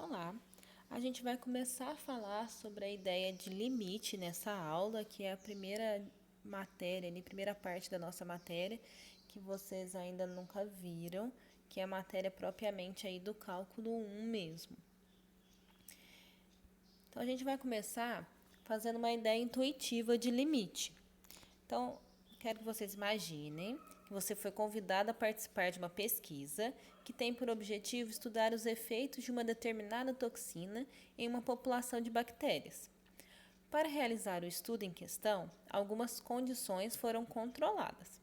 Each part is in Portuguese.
Olá, a gente vai começar a falar sobre a ideia de limite nessa aula, que é a primeira matéria, a primeira parte da nossa matéria, que vocês ainda nunca viram, que é a matéria propriamente aí do cálculo 1 mesmo. Então, a gente vai começar fazendo uma ideia intuitiva de limite. Então, quero que vocês imaginem que você foi convidado a participar de uma pesquisa que tem por objetivo estudar os efeitos de uma determinada toxina em uma população de bactérias. Para realizar o estudo em questão, algumas condições foram controladas.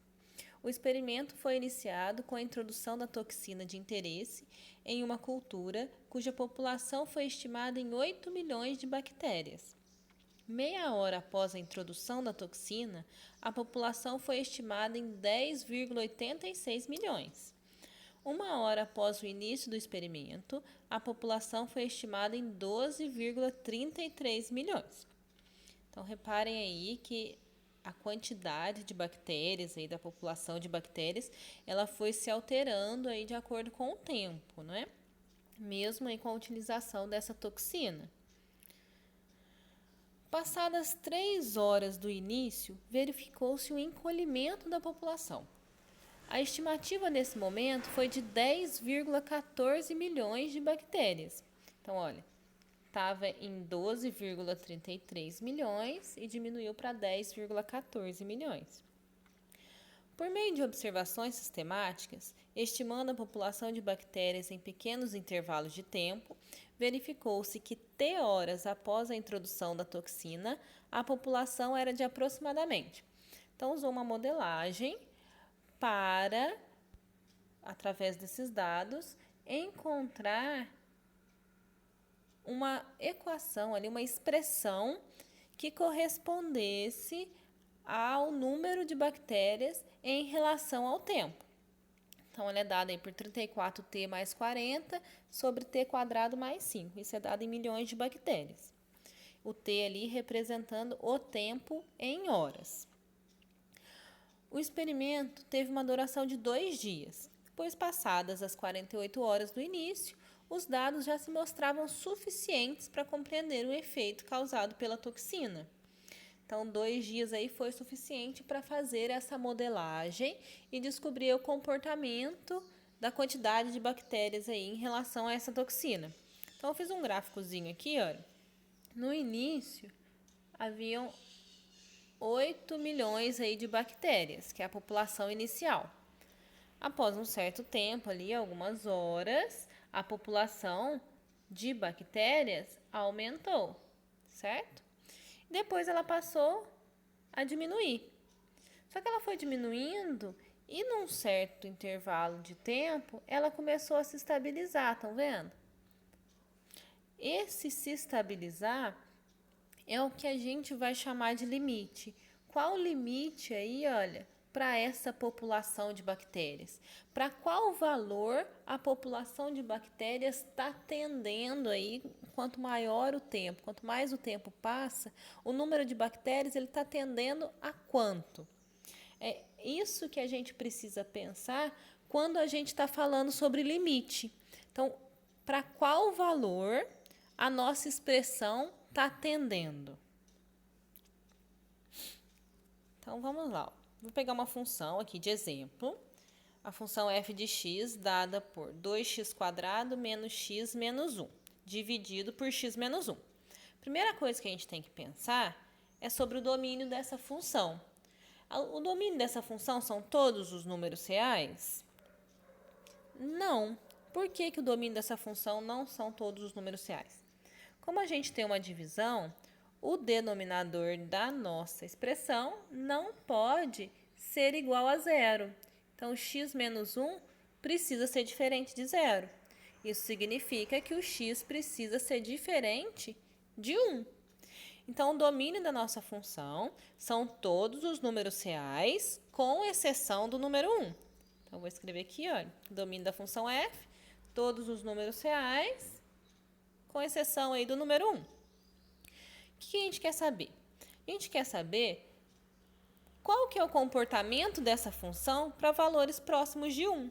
O experimento foi iniciado com a introdução da toxina de interesse em uma cultura cuja população foi estimada em 8 milhões de bactérias. Meia hora após a introdução da toxina, a população foi estimada em 10,86 milhões. Uma hora após o início do experimento, a população foi estimada em 12,33 milhões. Então, reparem aí que a quantidade de bactérias, aí, da população de bactérias, ela foi se alterando aí de acordo com o tempo, não é? Mesmo aí com a utilização dessa toxina. Passadas 3 horas do início, verificou-se o encolhimento da população. A estimativa nesse momento foi de 10,14 milhões de bactérias. Então, olha, estava em 12,33 milhões e diminuiu para 10,14 milhões. Por meio de observações sistemáticas, estimando a população de bactérias em pequenos intervalos de tempo, verificou-se que T horas após a introdução da toxina, a população era de aproximadamente. Então, usou uma modelagem para, através desses dados, encontrar uma equação, ali, uma expressão que correspondesse ao número de bactérias em relação ao tempo. Então, ela é dada aí por 34T mais 40 sobre T quadrado mais 5. Isso é dado em milhões de bactérias. O T ali representando o tempo em horas. O experimento teve uma duração de 2 dias, pois passadas as 48 horas do início, os dados já se mostravam suficientes para compreender o efeito causado pela toxina. Então, 2 dias aí foi suficiente para fazer essa modelagem e descobrir o comportamento da quantidade de bactérias aí em relação a essa toxina. Então, eu fiz um gráficozinho aqui, olha. No início, haviam 8 milhões aí de bactérias, que é a população inicial. Após um certo tempo ali, algumas horas, a população de bactérias aumentou, certo? Depois ela passou a diminuir. Só que ela foi diminuindo e num certo intervalo de tempo, ela começou a se estabilizar, estão vendo? Esse se estabilizar é o que a gente vai chamar de limite. Qual o limite aí, olha, para essa população de bactérias? Para qual valor a população de bactérias está tendendo aí? Quanto maior o tempo, quanto mais o tempo passa, o número de bactérias ele está tendendo a quanto? É isso que a gente precisa pensar quando a gente está falando sobre limite. Então, para qual valor a nossa expressão está tendendo? Então, vamos lá. Vou pegar uma função aqui de exemplo. A função f de x dada por 2x² menos x menos 1, dividido por x menos 1. Primeira coisa que a gente tem que pensar é sobre o domínio dessa função. O domínio dessa função são todos os números reais? Não. Por que o domínio dessa função não são todos os números reais? Como a gente tem uma divisão, o denominador da nossa expressão não pode ser igual a zero. Então, x menos 1 precisa ser diferente de zero. Isso significa que o x precisa ser diferente de 1. Então, o domínio da nossa função são todos os números reais, com exceção do número 1. Então, vou escrever aqui, olha, domínio da função f, todos os números reais, com exceção aí do número 1. O que a gente quer saber? A gente quer saber qual que é o comportamento dessa função para valores próximos de 1.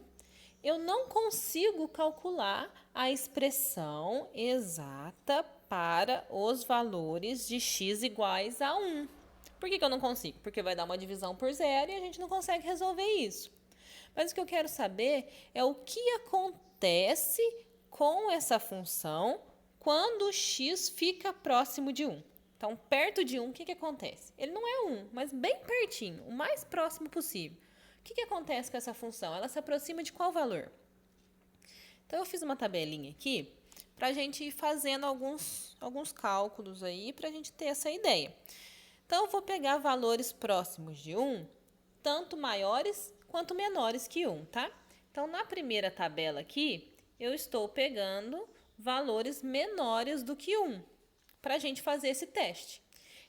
eu não consigo calcular a expressão exata para os valores de x iguais a 1. Por que eu não consigo? Porque vai dar uma divisão por zero e a gente não consegue resolver isso. Mas o que eu quero saber é o que acontece com essa função quando o x fica próximo de 1. Então, perto de 1, o que acontece? Ele não é 1, mas bem pertinho, o mais próximo possível. O que acontece com essa função? Ela se aproxima de qual valor? Então, eu fiz uma tabelinha aqui para a gente ir fazendo alguns cálculos aí para a gente ter essa ideia. Então, eu vou pegar valores próximos de 1, tanto maiores quanto menores que 1, tá? Então, na primeira tabela aqui, eu estou pegando valores menores do que 1 para a gente fazer esse teste.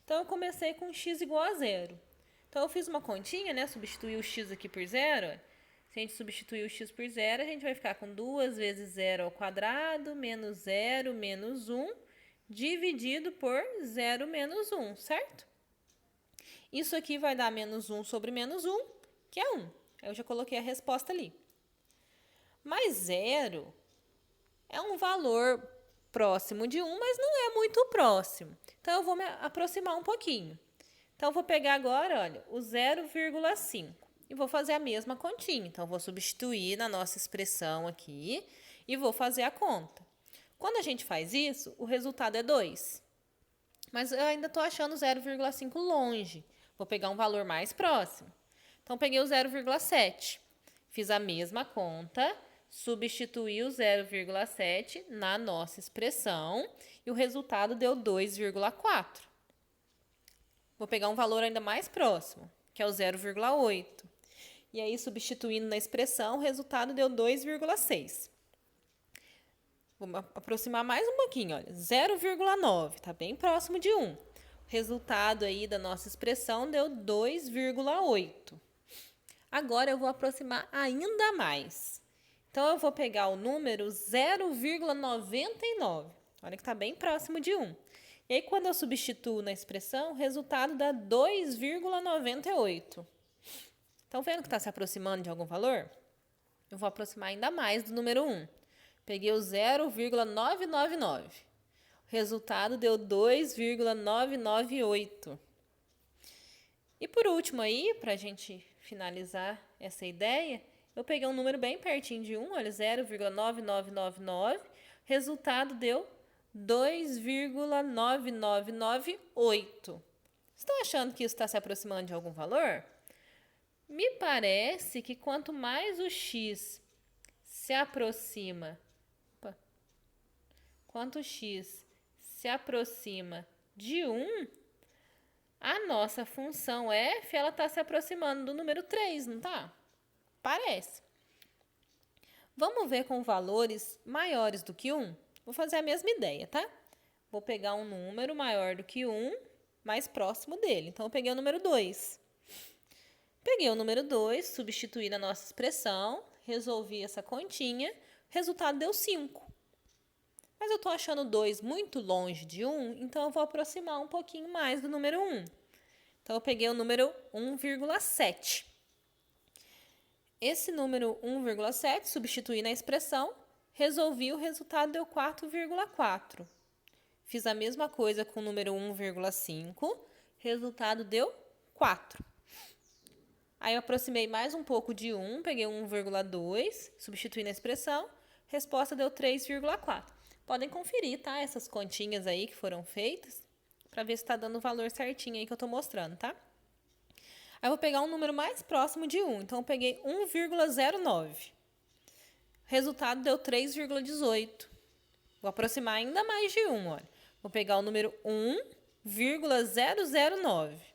Então, eu comecei com x igual a 0. Então, eu fiz uma continha, né? Substituí o x aqui por 0. Se a gente substituir o x por 0, a gente vai ficar com 2 vezes 0 ao quadrado, menos 0 menos 1, dividido por 0 menos 1, certo? Isso aqui vai dar menos 1 sobre menos 1, que é 1. Eu já coloquei a resposta ali. Mas 0 é um valor próximo de 1, mas não é muito próximo. Então, eu vou me aproximar um pouquinho. Então, eu vou pegar agora, olha, o 0,5 e vou fazer a mesma continha. Então, eu vou substituir na nossa expressão aqui e vou fazer a conta. Quando a gente faz isso, o resultado é 2. Mas eu ainda estou achando 0,5 longe. Vou pegar um valor mais próximo. Então, peguei o 0,7. Fiz a mesma conta, substituí o 0,7 na nossa expressão e o resultado deu 2,4. Vou pegar um valor ainda mais próximo, que é o 0,8. E aí, substituindo na expressão, o resultado deu 2,6. Vou aproximar mais um pouquinho, olha, 0,9, está bem próximo de 1. O resultado aí da nossa expressão deu 2,8. Agora, eu vou aproximar ainda mais. Então, eu vou pegar o número 0,99. Olha que está bem próximo de 1. E aí, quando eu substituo na expressão, o resultado dá 2,98. Estão vendo que está se aproximando de algum valor? Eu vou aproximar ainda mais do número 1. Peguei o 0,999. O resultado deu 2,998. E por último aí, para a gente finalizar essa ideia, eu peguei um número bem pertinho de 1, olha, 0,9999. Resultado deu 2,9998. Estão achando que isso está se aproximando de algum valor? Me parece que quanto mais o x se aproxima, de 1, a nossa função f ela está se aproximando do número 3, não está? Parece. Vamos ver com valores maiores do que 1? Vou fazer a mesma ideia, tá? Vou pegar um número maior do que 1, mais próximo dele. Então, eu peguei o número 2. Peguei o número 2, substituí na nossa expressão, resolvi essa continha, resultado deu 5. Mas eu estou achando 2 muito longe de 1, então eu vou aproximar um pouquinho mais do número 1. Então, eu peguei o número 1,7. Esse número 1,7, substituí na expressão, resolvi, o resultado deu 4,4. Fiz a mesma coisa com o número 1,5, resultado deu 4. Aí eu aproximei mais um pouco de 1, peguei 1,2, substituí na expressão, resposta deu 3,4. Podem conferir, tá? Essas continhas aí que foram feitas, para ver se está dando o valor certinho aí que eu estou mostrando, tá? Aí eu vou pegar um número mais próximo de 1, então eu peguei 1,09. Resultado deu 3,18. Vou aproximar ainda mais de 1, olha. Vou pegar o número 1,009.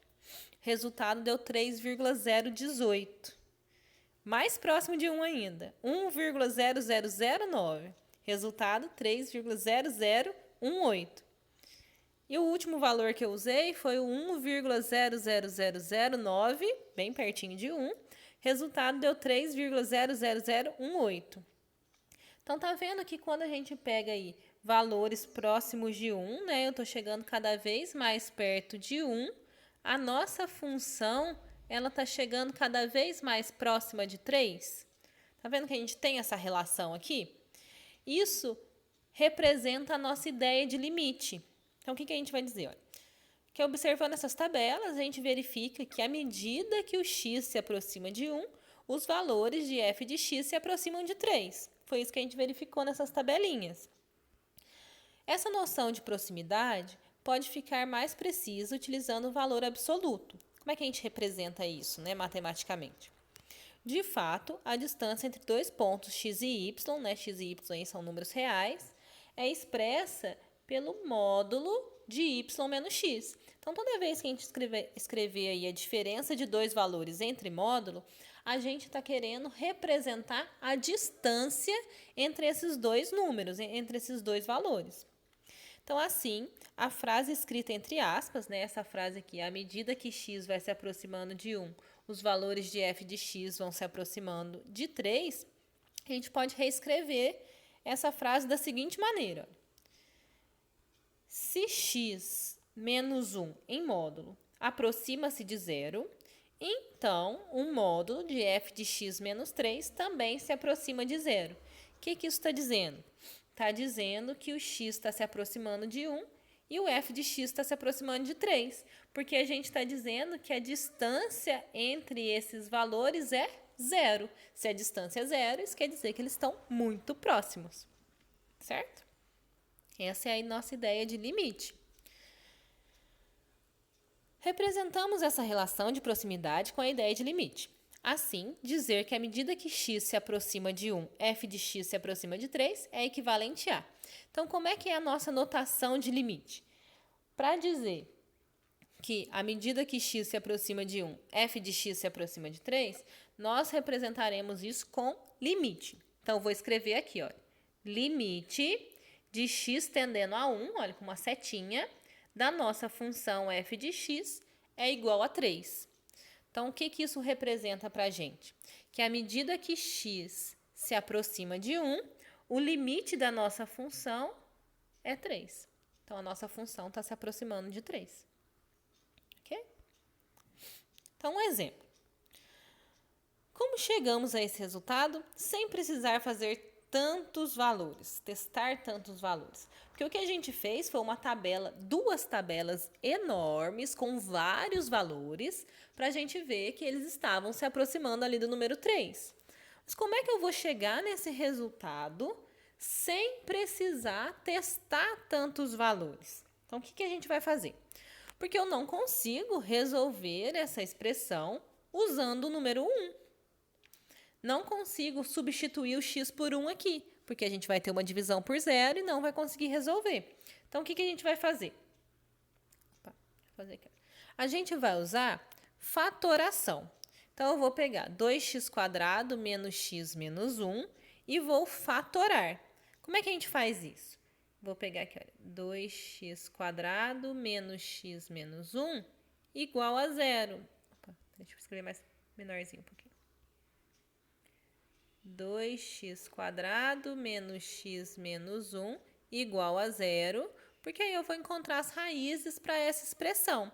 Resultado deu 3,018. Mais próximo de 1 ainda, 1,0009. Resultado 3,0018. E o último valor que eu usei foi o 1,00009, bem pertinho de 1. Resultado deu 3,00018. Então, tá vendo que quando a gente pega aí valores próximos de 1, né? Eu estou chegando cada vez mais perto de 1. A nossa função, ela está chegando cada vez mais próxima de 3. Tá vendo que a gente tem essa relação aqui? Isso representa a nossa ideia de limite. Então, o que a gente vai dizer? Olha, que observando essas tabelas, a gente verifica que à medida que o x se aproxima de 1, os valores de f de x se aproximam de 3. Foi isso que a gente verificou nessas tabelinhas. Essa noção de proximidade pode ficar mais precisa utilizando o valor absoluto. Como é que a gente representa isso, matematicamente? De fato, a distância entre dois pontos x e y, x e y são números reais, é expressa pelo módulo de y menos x. Então, toda vez que a gente escrever aí a diferença de dois valores entre módulo, a gente está querendo representar a distância entre esses dois números, entre esses dois valores. Então, assim, a frase escrita entre aspas, essa frase aqui, à medida que x vai se aproximando de 1, os valores de f de x vão se aproximando de 3, a gente pode reescrever essa frase da seguinte maneira. Se x menos 1 em módulo aproxima-se de 0, então um módulo de f de x menos 3 também se aproxima de 0. O que isso está dizendo? Está dizendo que o x está se aproximando de 1 e o f de x está se aproximando de 3, porque a gente está dizendo que a distância entre esses valores é 0. Se a distância é 0, isso quer dizer que eles estão muito próximos, certo? Essa é a nossa ideia de limite. Representamos essa relação de proximidade com a ideia de limite. Assim, dizer que à medida que x se aproxima de 1, f de x se aproxima de 3 é equivalente a. Então, como é que é a nossa notação de limite? Para dizer que à medida que x se aproxima de 1, f de x se aproxima de 3, nós representaremos isso com limite. Então, vou escrever aqui, olha, limite de x tendendo a 1, olha, com uma setinha, da nossa função f de x é igual a 3. Então, o que isso representa para a gente? Que à medida que x se aproxima de 1, o limite da nossa função é 3. Então, a nossa função está se aproximando de 3. Ok? Então, um exemplo. Como chegamos a esse resultado sem precisar fazer tantos valores, testar tantos valores? Porque o que a gente fez foi uma tabela, duas tabelas enormes com vários valores para a gente ver que eles estavam se aproximando ali do número 3. Mas como é que eu vou chegar nesse resultado sem precisar testar tantos valores? Então, o que a gente vai fazer? Porque eu não consigo resolver essa expressão usando o número 1. Não consigo substituir o x por 1 aqui, porque a gente vai ter uma divisão por 0 e não vai conseguir resolver. Então, o que a gente vai fazer? A gente vai usar fatoração. Então, eu vou pegar 2x² menos x menos 1 e vou fatorar. Como é que a gente faz isso? Vou pegar aqui, olha, 2x² menos x menos 1 igual a 0. Opa, deixa eu escrever mais menorzinho um pouquinho. 2x² menos x menos 1 igual a 0, porque aí eu vou encontrar as raízes para essa expressão.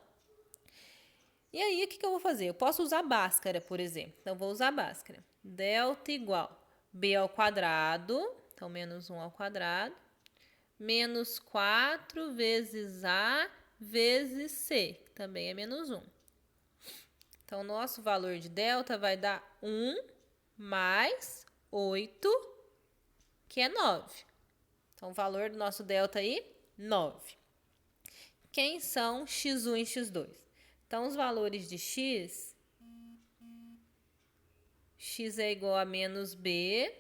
E aí, o que eu vou fazer? Eu posso usar Bhaskara, por exemplo. Então, vou usar Bhaskara. Delta igual b ao quadrado, então, menos 1 ao quadrado, menos 4 vezes a vezes c, também é menos 1. Então, nosso valor de delta vai dar 1 mais 8, que é 9. Então, o valor do nosso delta aí, 9. Quem são x1 e x2? Então, os valores de x é igual a menos b,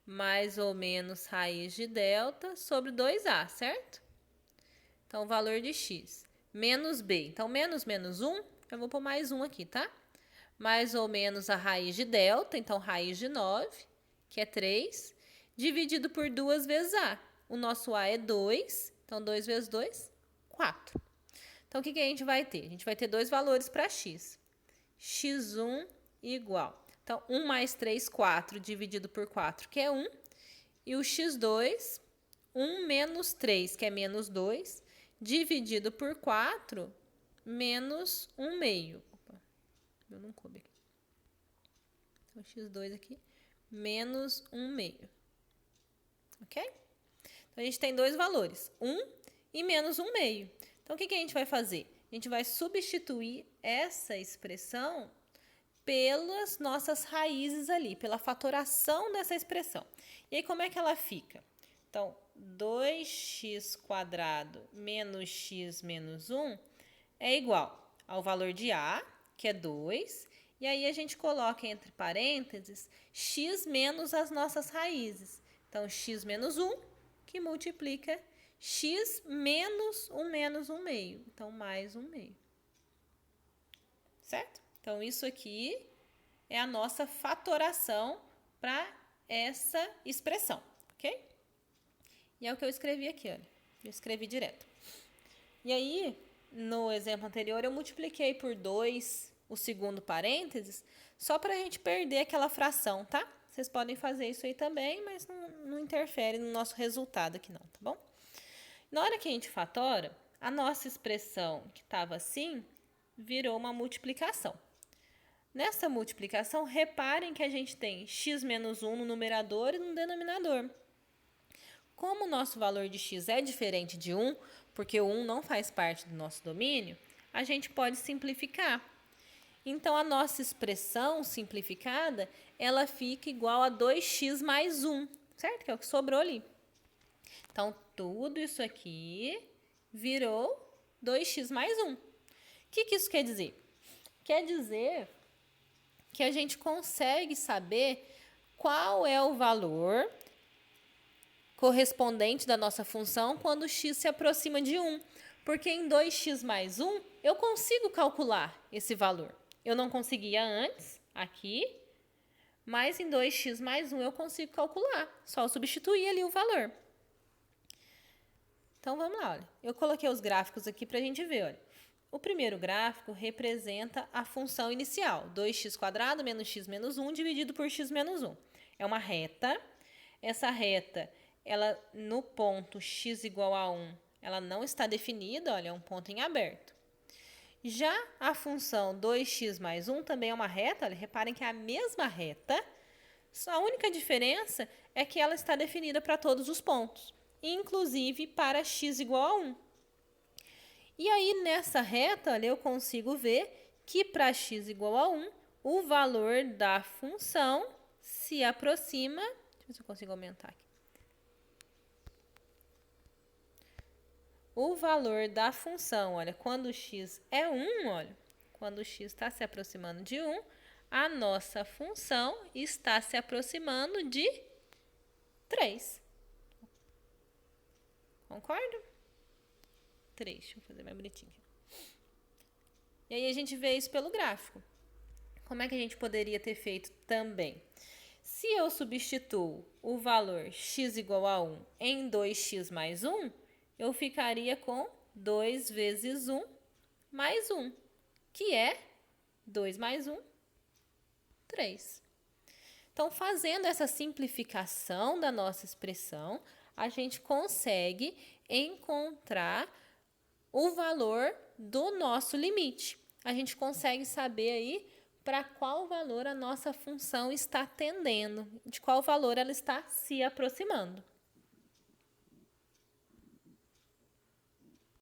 mais ou menos raiz de delta, sobre 2a, certo? Então, o valor de x, menos b. Então, menos 1, eu vou pôr mais 1 aqui, tá? Mais ou menos a raiz de delta, então, raiz de 9, que é 3, dividido por 2 vezes a. O nosso a é 2, então 2 vezes 2, 4. Então, o que a gente vai ter? A gente vai ter dois valores para x. x1 igual. Então, 1 mais 3, 4, dividido por 4, que é 1. E o x2, 1 menos 3, que é menos 2, dividido por 4, menos 1/2. Opa, eu não coube aqui. Então, x2 aqui, menos 1/2. Ok? Então, a gente tem dois valores, 1 e menos 1/2. Então, o que a gente vai fazer? A gente vai substituir essa expressão pelas nossas raízes ali, pela fatoração dessa expressão. E aí, como é que ela fica? Então, 2x² menos x menos 1 é igual ao valor de A, que é 2, e aí a gente coloca entre parênteses x menos as nossas raízes. Então, x menos 1, que multiplica x menos 1 menos 1/2. Então, mais 1/2. Certo? Então, isso aqui é a nossa fatoração para essa expressão, ok? E é o que eu escrevi aqui, olha. Eu escrevi direto. E aí, no exemplo anterior, eu multipliquei por 2 o segundo parênteses, só para a gente perder aquela fração, tá? Vocês podem fazer isso aí também, mas não interfere no nosso resultado aqui não, tá bom? Na hora que a gente fatora, a nossa expressão que estava assim, virou uma multiplicação. Nessa multiplicação, reparem que a gente tem x menos 1 no numerador e no denominador. Como o nosso valor de x é diferente de 1, porque o 1 não faz parte do nosso domínio, a gente pode simplificar. Então, a nossa expressão simplificada, ela fica igual a 2x mais 1, certo? Que é o que sobrou ali. Então, tudo isso aqui virou 2x mais 1. O que isso quer dizer? Quer dizer que a gente consegue saber qual é o valor correspondente da nossa função quando x se aproxima de 1. Porque em 2x mais 1, eu consigo calcular esse valor. Eu não conseguia antes, aqui, mas em 2x mais 1 eu consigo calcular. Só substituir ali o valor. Então, vamos lá, olha. Eu coloquei os gráficos aqui para a gente ver, olha. O primeiro gráfico representa a função inicial, 2x² menos x menos 1 dividido por x menos 1. É uma reta. Essa reta, ela no ponto x igual a 1, ela não está definida, olha, é um ponto em aberto. Já a função 2x mais 1 também é uma reta, olha, reparem que é a mesma reta, só a única diferença é que ela está definida para todos os pontos, inclusive para x igual a 1. E aí, nessa reta, olha, eu consigo ver que para x igual a 1, o valor da função se aproxima... Deixa eu ver se eu consigo aumentar aqui. O valor da função, olha, quando x é 1, olha, quando x está se aproximando de 1, a nossa função está se aproximando de 3. Concordo? 3, deixa eu fazer mais bonitinho aqui. E aí a gente vê isso pelo gráfico. Como é que a gente poderia ter feito também? Se eu substituo o valor x igual a 1 em 2x mais 1, eu ficaria com 2 vezes 1 mais 1, que é 2 mais 1, 3. Então, fazendo essa simplificação da nossa expressão, a gente consegue encontrar o valor do nosso limite. A gente consegue saber aí para qual valor a nossa função está tendendo, de qual valor ela está se aproximando.